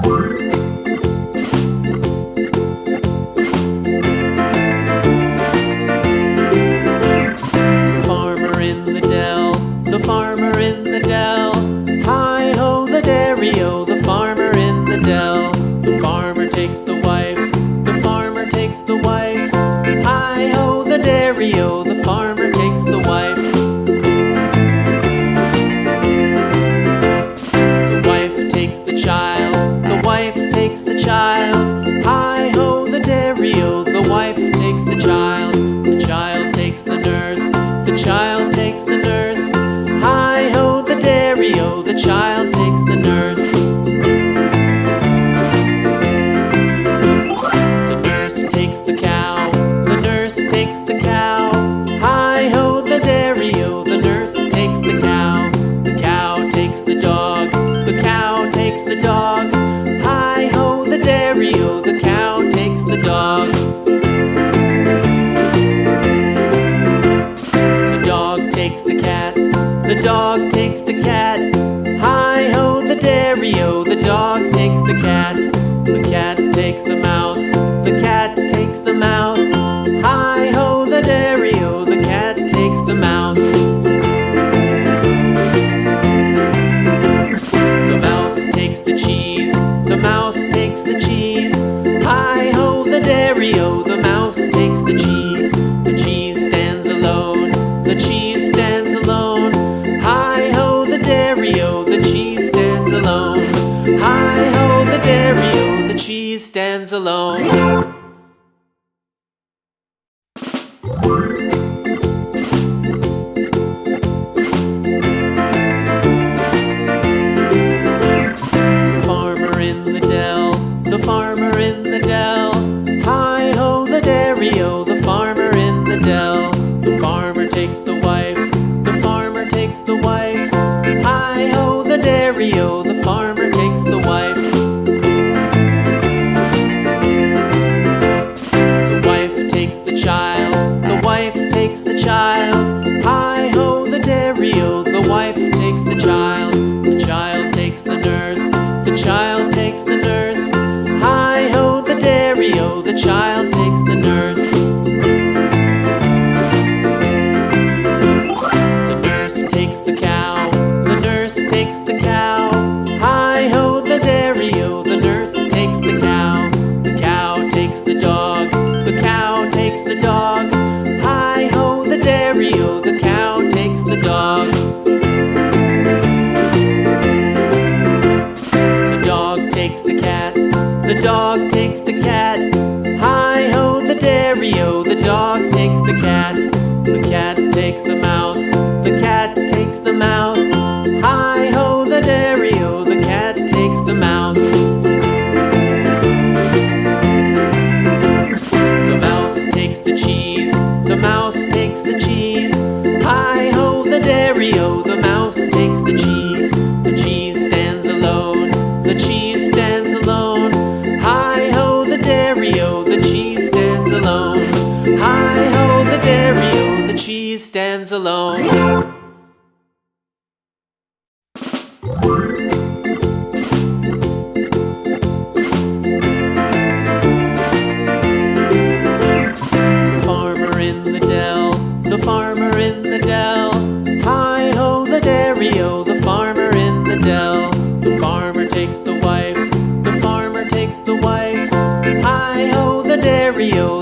Farmer in the dell, the farmer in the dell. Hi-ho the dairy-o, the farmer in the dell. The farmer takes the wife, the farmer takes the wife. Hi-ho the dairy-o, the farmer takes the wife. The wife takes the child, the wife takes the child. Hi-ho the dairy-o, the wife takes the child. The child takes the nurse, the child takes the nurse. Hi-ho the dairy-o, the child takes the nurse. The nurse takes the cow, the nurse takes the cow. Hi-ho the dairy-o, the nurse takes the cow. The cow takes the dog, the cow takes the dog. Hi-ho the dairy-o, the cow takes the dog. The dog takes the cat, the dog takes the cat. Hi-ho the dairy-o, the dog takes the cat. The cat takes the mouse, the cat takes the mouse. Hi-ho the dairy-o, the cat takes the mouse. The mouse takes the cheese, the mouse takes the cheese. Hi-ho the dairy-o, the mouse takes the cheese. The cheese stands alone, the cheese stands alone. Hi-ho the dairy-o, the cheese stands alone. Hi-ho the dairy-o, the cheese stands alone. The farmer in the dell, the farmer in the dell. Hi-ho the dairy-o, the farmer in the dell. The farmer takes the wife, the farmer takes the wife. Hi-ho the dairy-o, the farmer takes the wife. The wife takes the child, the wife takes the child. Hi-ho the dairy-o, the wife takes the child. The child takes the nurse, the child takes the nurse. Hi-ho the dairy-o, the child takes the nurse. The nurse takes the cow, the nurse takes the cow. Hi-ho the dairy-o, the nurse takes the cow. The cow takes the dog, the cow takes the dog. Hi-ho the dairy-o, the cow takes the dog. The dog takes the cat, the dog takes the cat. Hi-ho the dairy-o, the dog takes the cat. The cat takes the mouse, the cat takes the mouse. Hi-ho the dairy-o, the cat takes the mouse. The mouse takes the cheese, the mouse takes the cheese. Hi-ho the dairy-o, the mouse takes the cheese. The cheese stands alone, the cheese stands alone. Hi-ho the dairy-o, the cheese stands alone. Hi-ho the dairy-o, the cheese stands alone. The farmer in the dell, the farmer in the dell. Hi-ho the dairy-o, the farmer in the dell. The farmer takes the wife, the farmer takes the wife. Hi-ho the dairy-o,